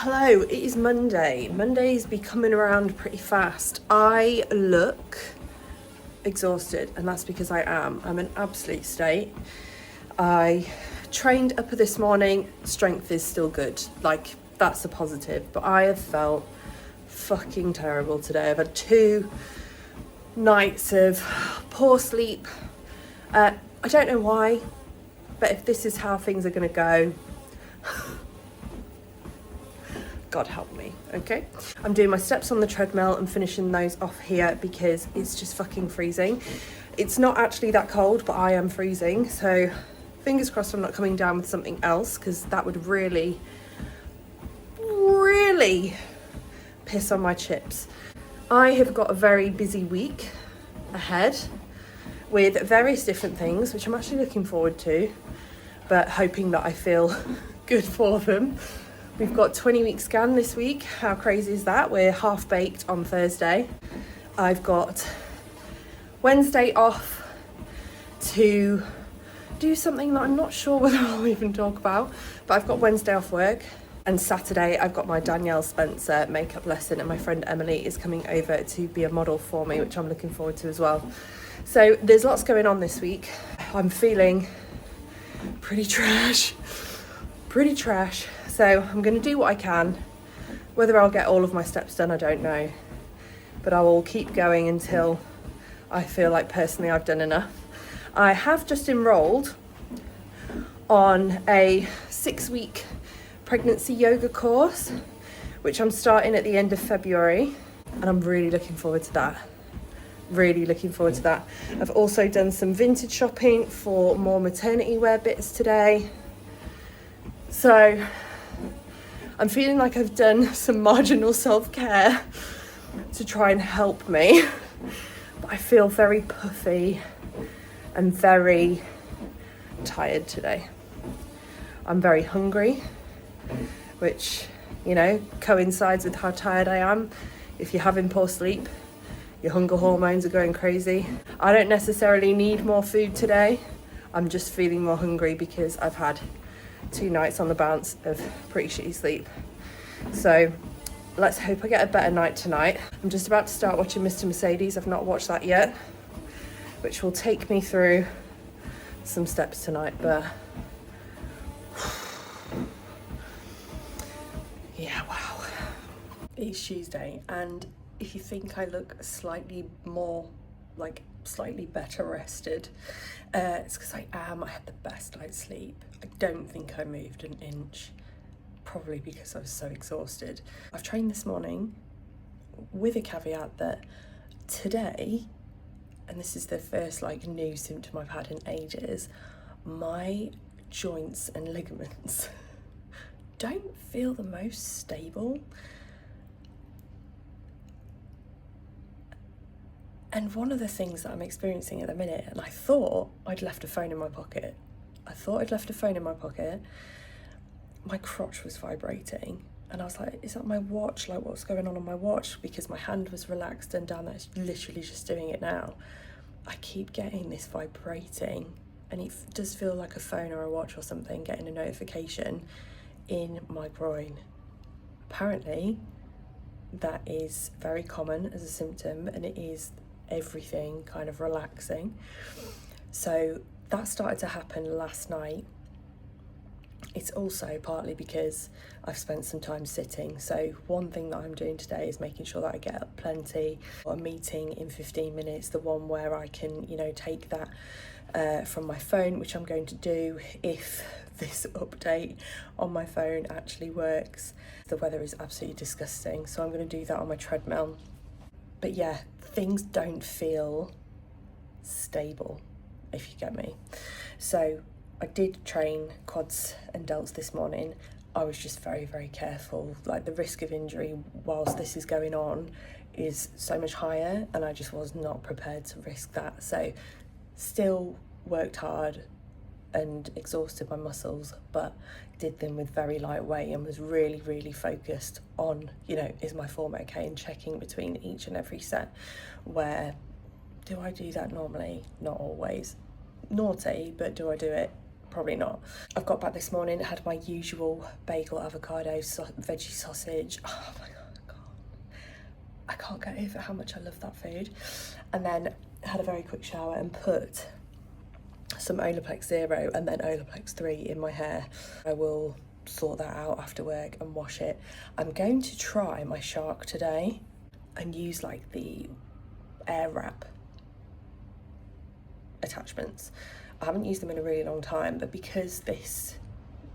Hello, it is Monday. Monday's be coming around pretty fast. I look exhausted, and that's because I am. I'm in absolute state. I trained up this morning. Strength is still good. Like, that's a positive. But I have felt fucking terrible today. I've had 2 nights of poor sleep. I don't know why, but if this is how things are going to go, God help me, okay? I'm doing my steps on the treadmill and finishing those off here because it's just fucking freezing. It's not actually that cold, but I am freezing. So fingers crossed I'm not coming down with something else, because that would really piss on my chips. I have got a very busy week ahead with various different things, which I'm actually looking forward to, but hoping that I feel good for them. We've got 20-week scan this week. How crazy is that? We're half baked on Thursday. I've got Wednesday off to do something that I'm not sure whether I'll even talk about, but I've got Wednesday off work. And Saturday I've got my Danielle Spencer makeup lesson, and my friend Emily is coming over to be a model for me, which I'm looking forward to as well. So there's lots going on this week. I'm feeling pretty trash. So I'm going to do what I can. Whether I'll get all of my steps done, I don't know. But I will keep going until I feel like personally I've done enough. I have just enrolled on a 6-week pregnancy yoga course, which I'm starting at the end of February. And I'm really looking forward to that. I've also done some Vinted shopping for more maternity wear bits today. So I'm feeling like I've done some marginal self-care to try and help me, but I feel very puffy and very tired today. I'm very hungry, which, you know, coincides with how tired I am. If you're having poor sleep, your hunger hormones are going crazy. I don't necessarily need more food today. I'm just feeling more hungry because I've had 2 nights on the bounce of pretty shitty sleep. So let's hope I get a better night tonight. I'm just about to start watching Mr. Mercedes. I've not watched that yet, which will take me through some steps tonight, but yeah, wow. It's Tuesday, and if you think I look slightly better rested, it's because I had the best night's sleep. I don't think I moved an inch, probably because I was so exhausted. I've trained this morning with a caveat that today, and this is the first new symptom I've had in ages, my joints and ligaments don't feel the most stable. And one of the things that I'm experiencing at the minute, and I thought I'd left a phone in my pocket. My crotch was vibrating, and I was like, is that my watch? Like, what's going on my watch? Because my hand was relaxed and down there, it's literally just doing it now. I keep getting this vibrating, and it does feel like a phone or a watch or something getting a notification in my groin. Apparently, that is very common as a symptom, and it is everything kind of relaxing. So that started to happen last night. It's also partly because I've spent some time sitting. So one thing that I'm doing today is making sure that I get up plenty. A meeting in 15 minutes, the one where I can, take that from my phone, which I'm going to do if this update on my phone actually works. The weather is absolutely disgusting, so I'm going to do that on my treadmill. But yeah, things don't feel stable, if you get me. So I did train quads and delts this morning. I was just very, very careful. Like, the risk of injury whilst this is going on is so much higher, and I just was not prepared to risk that. So still worked hard and exhausted my muscles, but did them with very light weight and was really, really focused on, is my form okay, and checking between each and every set. Where do I do that normally? Not always. Naughty, but do I do it? Probably not. I've got back this morning, had my usual bagel, avocado, veggie sausage. Oh my God, I can't get over how much I love that food. And then had a very quick shower and put some Olaplex 0 and then Olaplex 3 in my hair. I will sort that out after work and wash it. I'm going to try my Shark today and use like the air wrap attachments. I haven't used them in a really long time, but because the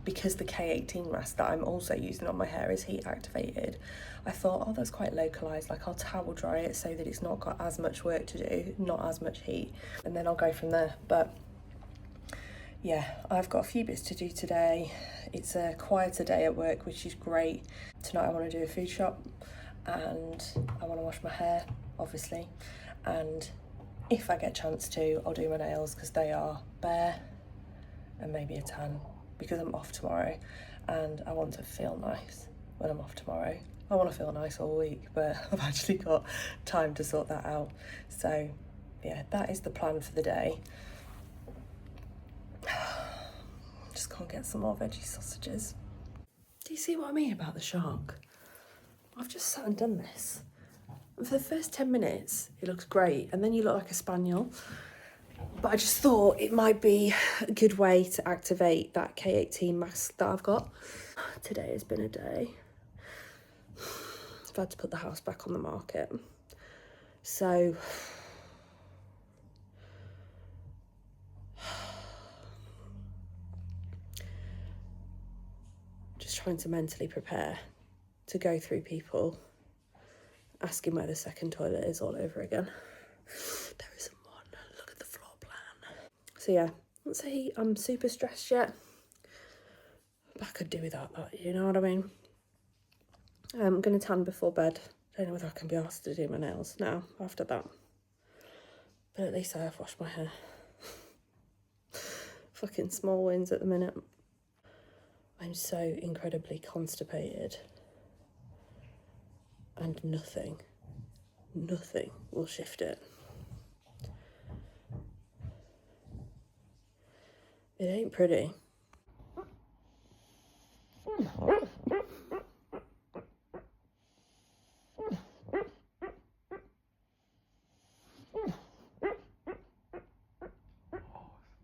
K18 mask that I'm also using on my hair is heat activated, I thought, oh, that's quite localized, like I'll towel dry it so that it's not got as much work to do, not as much heat, and then I'll go from there. But yeah, I've got a few bits to do today. It's a quieter day at work, which is great. Tonight I want to do a food shop and I want to wash my hair, obviously, and if I get a chance to, I'll do my nails because they are bare, and maybe a tan because I'm off tomorrow and I want to feel nice when I'm off tomorrow. I want to feel nice all week, but I've actually got time to sort that out. So yeah, that is the plan for the day. Just can't get some more veggie sausages. Do you see what I mean about the Shark? I've just sat and done this. And for the first 10 minutes, it looks great. And then you look like a spaniel. But I just thought it might be a good way to activate that K18 mask that I've got. Today has been a day. I've had to put the house back on the market. So just trying to mentally prepare to go through people asking where the second toilet is all over again. There isn't one. Look at the floor plan. So yeah, I won't say I'm super stressed yet, but I could do without that, you know what I mean? I'm going to tan before bed. I don't know whether I can be asked to do my nails now after that, but at least I have washed my hair. Fucking small wins at the minute. I'm so incredibly constipated and nothing will shift it. It ain't pretty.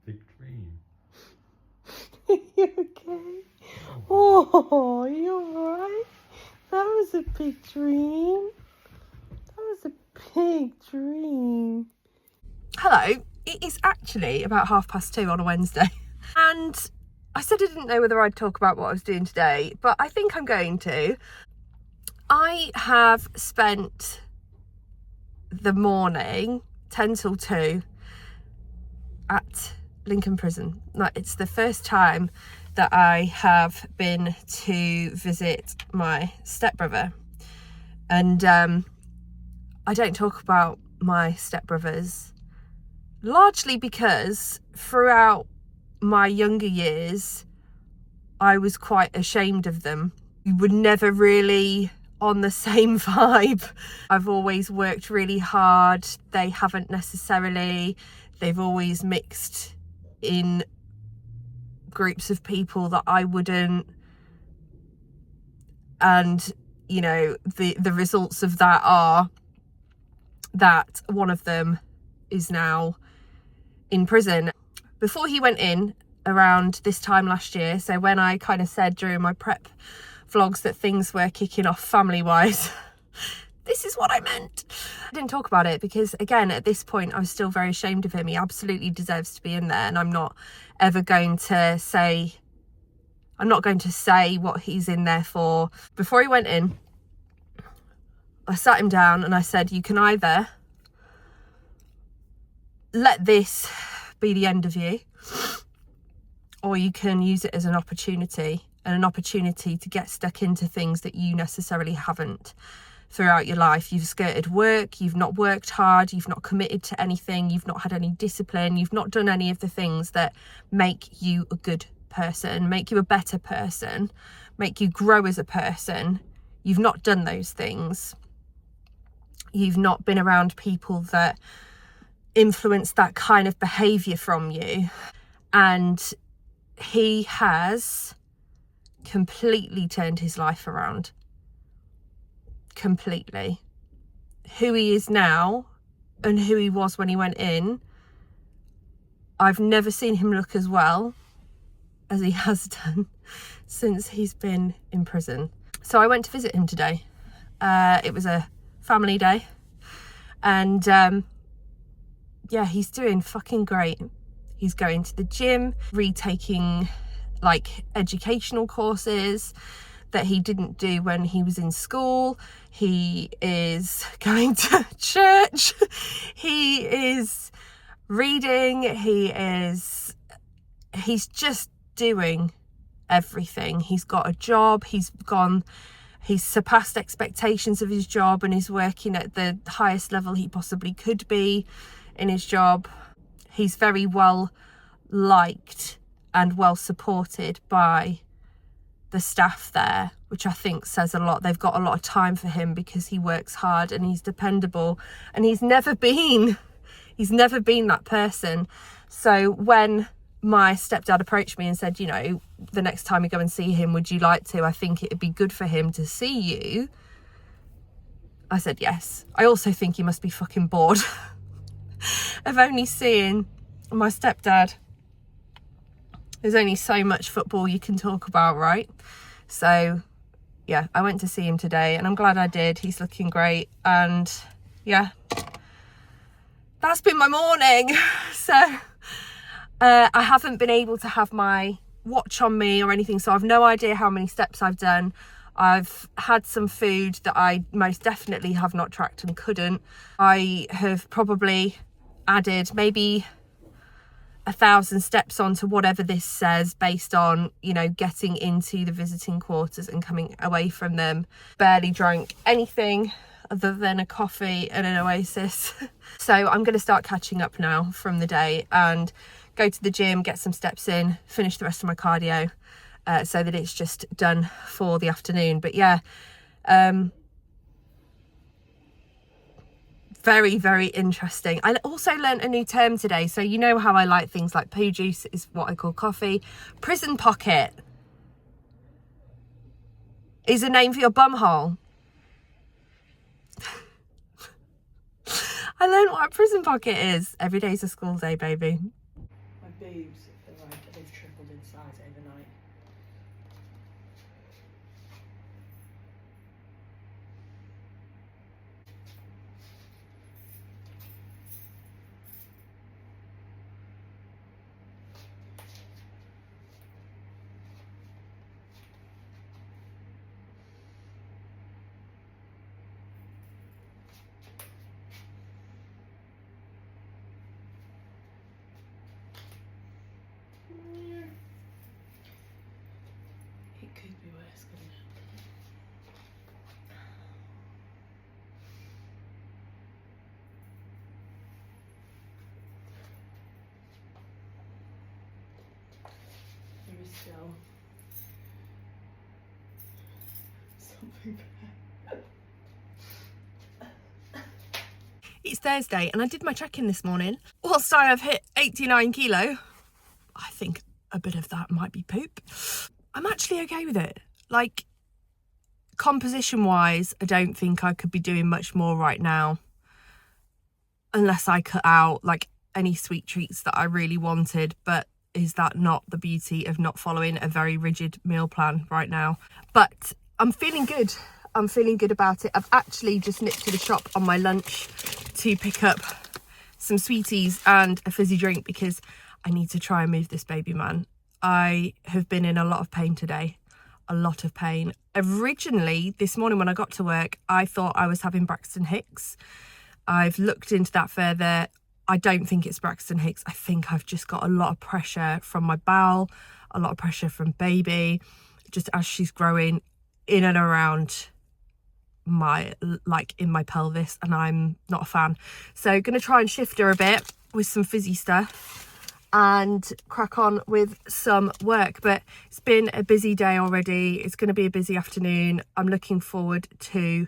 Big dream. You okay? Oh, you alright? That was a big dream. That was a big dream. Hello, it is actually about 2:30 on a Wednesday. And I said I didn't know whether I'd talk about what I was doing today, but I think I'm going to. I have spent the morning, 10 till 2, at Lincoln Prison. Like, it's the first time that I have been to visit my stepbrother. And I don't talk about my stepbrothers, largely because throughout my younger years, I was quite ashamed of them. We were never really on the same vibe. I've always worked really hard. They haven't necessarily. They've always mixed in groups of people that I wouldn't. And, you know, the results of that are that one of them is now in prison. Before he went in, around this time last year, so when I kind of said during my prep vlogs that things were kicking off family-wise, this is what I meant. I didn't talk about it because, again, at this point, I was still very ashamed of him. He absolutely deserves to be in there, and I'm not ever going to say, what he's in there for. Before he went in, I sat him down and I said, you can either let this be the end of you, or you can use it as an opportunity, and an opportunity to get stuck into things that you necessarily haven't throughout your life. You've skirted work, you've not worked hard, you've not committed to anything, you've not had any discipline, you've not done any of the things that make you a good person, make you a better person, make you grow as a person. You've not done those things. You've not been around people that influence that kind of behaviour from you. And he has completely turned his life around. Completely. Who he is now and who he was when he went in, I've never seen him look as well as he has done since he's been in prison. So I went to visit him today. It was a family day, and yeah, he's doing fucking great. He's going to the gym, retaking like educational courses that he didn't do when he was in school. He is going to church. He is reading. He's just doing everything. He's got a job. He's surpassed expectations of his job and is working at the highest level he possibly could be in his job. He's very well liked and well supported by the staff there, which I think says a lot. They've got a lot of time for him because he works hard and he's dependable, and he's never been that person. So when my stepdad approached me and said, you know, the next time we go and see him, would you like to? I think it'd be good for him to see you. I said yes. I also think he must be fucking bored of only seeing my stepdad. There's only so much football you can talk about, right? So yeah, I went to see him today and I'm glad I did. He's looking great, and yeah, that's been my morning. So I haven't been able to have my watch on me or anything, so I've no idea how many steps I've done. I've had some food that I most definitely have not tracked and couldn't. I have probably added maybe 1,000 steps onto whatever this says, based on, you know, getting into the visiting quarters and coming away from them. Barely drank anything other than a coffee and an Oasis. So I'm going to start catching up now from the day and go to the gym, get some steps in, finish the rest of my cardio, so that it's just done for the afternoon. But yeah, very, very interesting. I also learnt a new term today. So you know how I like things like poo juice is what I call coffee. Prison pocket is a name for your bum hole. I learned what a prison pocket is. Every day's a school day, baby. My boobs are like they've tripled in size overnight. It could be worse, couldn't it? There is still something there. It's Thursday and I did my check-in this morning. Whilst I have hit 89 kilo, I think a bit of that might be poop. I'm actually okay with it. Like, composition wise, I don't think I could be doing much more right now, unless I cut out like any sweet treats that I really wanted. But is that not the beauty of not following a very rigid meal plan right now? But I'm feeling good. I'm feeling good about it. I've actually just nipped to the shop on my lunch to pick up some sweeties and a fizzy drink because I need to try and move this baby man. I have been in a lot of pain today. A lot of pain. Originally, this morning when I got to work, I thought I was having Braxton Hicks. I've looked into that further. I don't think it's Braxton Hicks. I think I've just got a lot of pressure from my bowel, a lot of pressure from baby, just as she's growing in and around my, like in my pelvis, and I'm not a fan. So gonna try and shift her a bit with some fizzy stuff and crack on with some work. But it's been a busy day already. It's going to be a busy afternoon. I'm looking forward to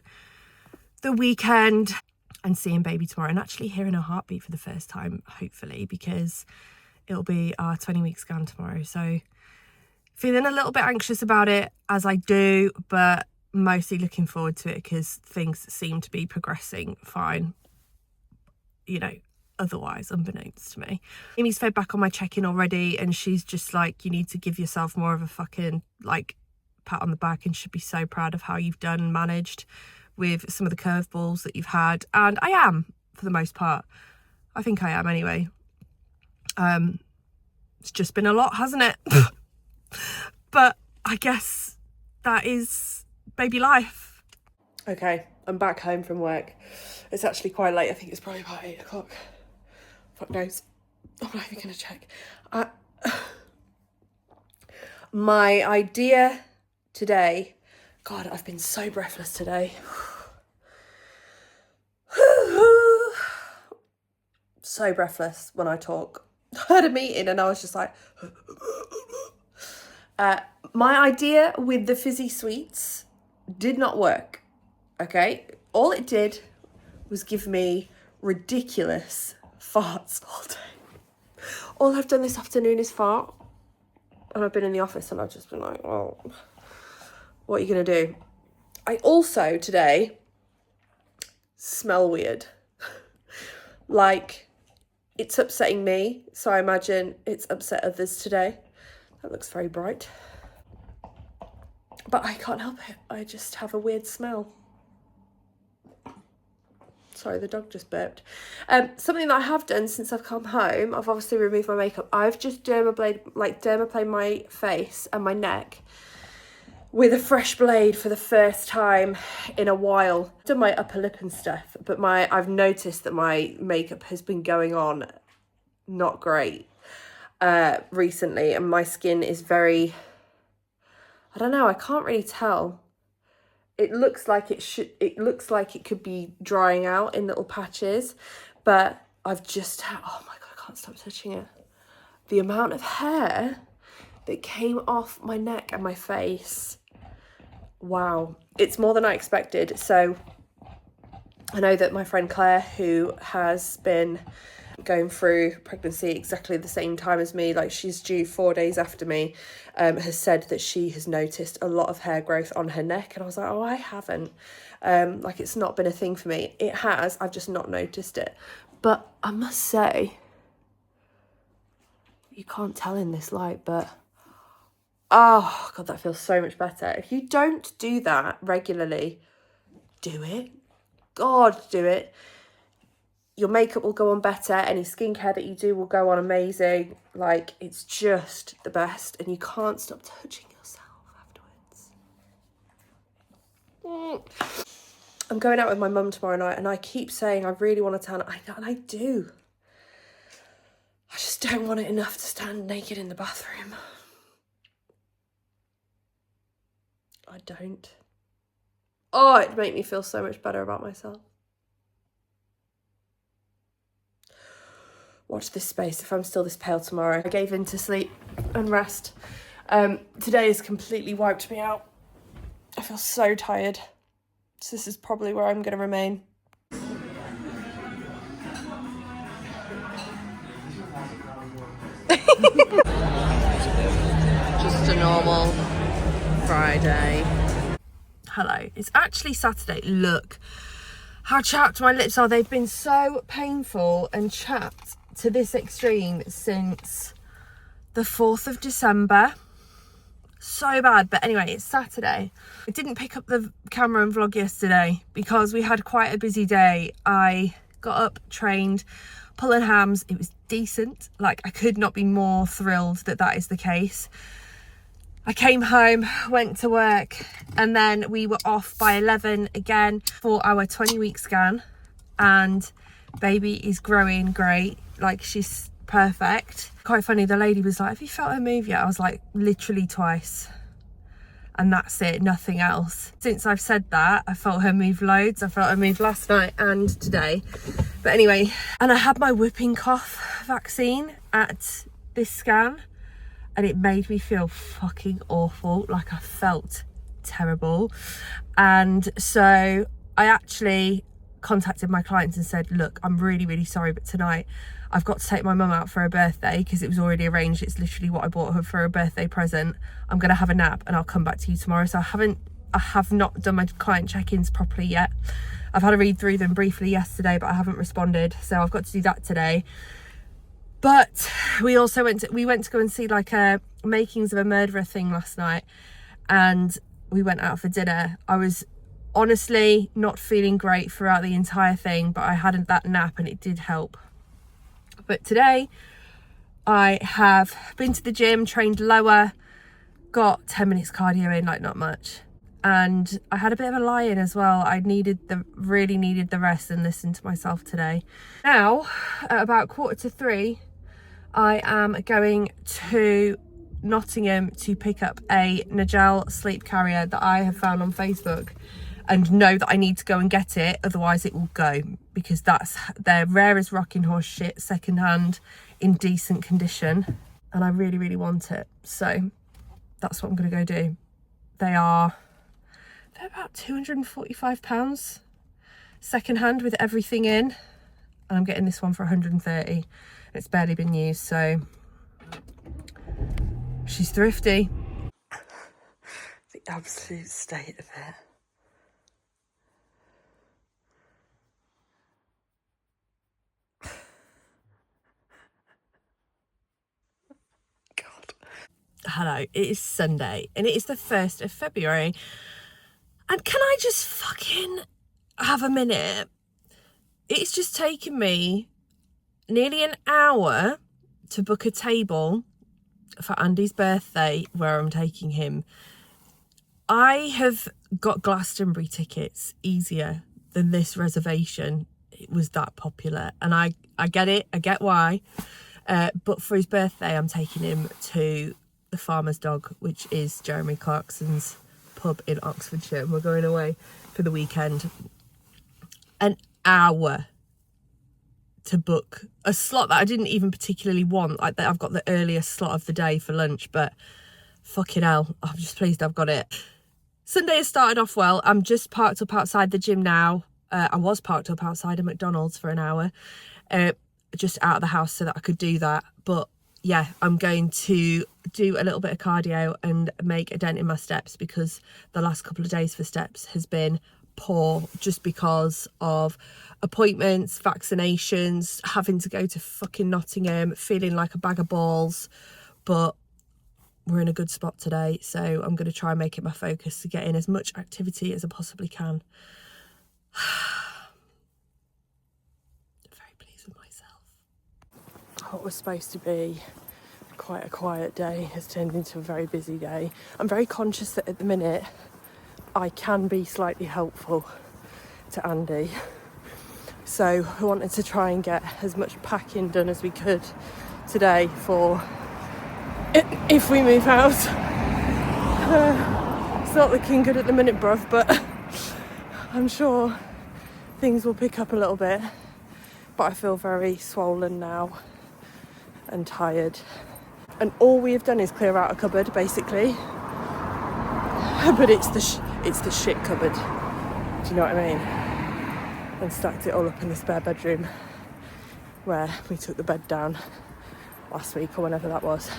the weekend and seeing baby tomorrow and actually hearing her heartbeat for the first time, hopefully, because it'll be our 20-week scan tomorrow. So Feeling a little bit anxious about it, as I do, but mostly looking forward to it because things seem to be progressing fine, you know, otherwise, unbeknownst to me. Amy's fed back on my check-in already, and she's just like, you need to give yourself more of a fucking, like, pat on the back and should be so proud of how you've done and managed with some of the curveballs that you've had. And I am, for the most part. I think I am anyway. It's just been a lot, hasn't it? But I guess that is baby life. Okay, I'm back home from work. It's actually quite late. I think it's probably about 8 o'clock. Fuck knows. I'm not even going to check. My idea today... God, I've been so breathless today. So breathless when I talk. I had a meeting and I was just like... my idea with the fizzy sweets did not work, okay? All it did was give me ridiculous farts all day. All I've done this afternoon is fart. And I've been in the office and I've just been like, oh, what are you going to do? I also today smell weird. Like, it's upsetting me, so I imagine it's upset others today. That looks very bright. But I can't help it. I just have a weird smell. Sorry, the dog just burped. Something that I have done since I've come home, I've obviously removed my makeup. I've just dermaplaned my face and my neck with a fresh blade for the first time in a while. I've done my upper lip and stuff, but I've noticed that my makeup has been going on not great recently, and my skin is very, I don't know, I can't really tell. It looks like it could be drying out in little patches, but I've just, oh my God, I can't stop touching it. The amount of hair that came off my neck and my face. Wow, it's more than I expected. So I know that my friend Claire, who has been going through pregnancy exactly the same time as me, like she's due 4 days after me, has said that she has noticed a lot of hair growth on her neck. And I was like, oh, I haven't. Like, it's not been a thing for me. It has, I've just not noticed it. But I must say, you can't tell in this light, but oh God, that feels so much better. If you don't do that regularly, do it. God, do it. Your makeup will go on better. Any skincare that you do will go on amazing. Like, it's just the best. And you can't stop touching yourself afterwards. I'm going out with my mum tomorrow night, and I keep saying I really want to tan. And I do. I just don't want it enough to stand naked in the bathroom. I don't. Oh, it'd make me feel so much better about myself. Watch this space if I'm still this pale tomorrow. I gave in to sleep and rest. Today has completely wiped me out. I feel so tired. So this is probably where I'm going to remain. Just a normal Friday. Hello, it's actually Saturday. Look how chapped my lips are. They've been so painful and chapped to this extreme since the 4th of December. So bad. But anyway, it's Saturday. I didn't pick up the camera and vlog yesterday because we had quite a busy day. I got up, trained, pulling hams. It was decent. Like, I could not be more thrilled that that is the case. I came home, went to work, and then we were off by 11 again for our 20-week scan. And baby is growing great. Like, she's perfect. Quite funny, the lady was like, have you felt her move yet? I was like, literally twice. And that's it, nothing else. Since I've said that, I felt her move loads. I felt her move last night and today. But anyway, and I had my whooping cough vaccine at this scan, and it made me feel fucking awful. Like, I felt terrible. And so I actually contacted my clients and said, look, I'm really, really sorry, but tonight I've got to take my mum out for her birthday because it was already arranged. It's literally what I bought her for her birthday present. I'm going to have a nap and I'll come back to you tomorrow. So I have not done my client check-ins properly yet. I've had a read through them briefly yesterday, but I haven't responded. So I've got to do that today. But we also went to go and see like a Makings of a Murderer thing last night, and we went out for dinner. I was honestly not feeling great throughout the entire thing, but I had that nap and it did help. But today I have been to the gym, trained lower, got 10 minutes cardio in, like not much. And I had a bit of a lie-in as well. I really needed the rest and listen to myself today. Now, at about 2:45, I am going to Nottingham to pick up a Nigel sleep carrier that I have found on Facebook, and know that I need to go and get it, otherwise it will go, because they're rare as rocking horse shit, secondhand, in decent condition, and I really, really want it. So that's what I'm going to go do. They're about £245 secondhand with everything in, and I'm getting this one for 130. It's barely been used, so she's thrifty. The absolute state of it. Hello, it is Sunday and it is the 1st of February. And can I just fucking have a minute? It's just taken me nearly an hour to book a table for Andy's birthday where I'm taking him. I have got Glastonbury tickets easier than this reservation. It was that popular, and I get it, I get why. But for his birthday, I'm taking him to the Farmer's Dog, which is Jeremy Clarkson's pub in Oxfordshire, and we're going away for the weekend. An hour to book a slot that I didn't even particularly want. Like, I've got the earliest slot of the day for lunch, but fucking hell, I'm just pleased I've got it. Sunday has started off well. I'm just parked up outside the gym now. I was parked up outside a McDonald's for an hour, just out of the house so that I could do that. But yeah, I'm going to do a little bit of cardio and make a dent in my steps, because the last couple of days for steps has been poor, just because of appointments, vaccinations, having to go to fucking Nottingham, feeling like a bag of balls. But we're in a good spot today, so I'm going to try and make it my focus to get in as much activity as I possibly can. Very pleased with myself. What was supposed to be quite a quiet day has turned into a very busy day. I'm very conscious that at the minute I can be slightly helpful to Andy, so I wanted to try and get as much packing done as we could today for if we move house. It's not looking good at the minute, bruv, but I'm sure things will pick up a little bit. But I feel very swollen now and tired, and all we have done is clear out a cupboard basically, but it's the shit cupboard, do you know what I mean, and stacked it all up in the spare bedroom where we took the bed down last week or whenever that was.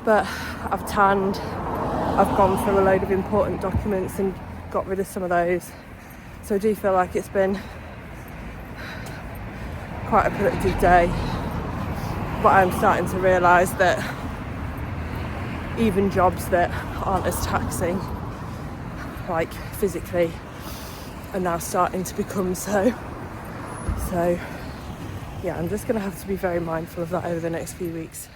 But I've tanned, I've gone through a load of important documents and got rid of some of those, so I do feel like it's been quite a productive day. But I'm starting to realise that even jobs that aren't as taxing, like physically, are now starting to become so. So yeah, I'm just going to have to be very mindful of that over the next few weeks.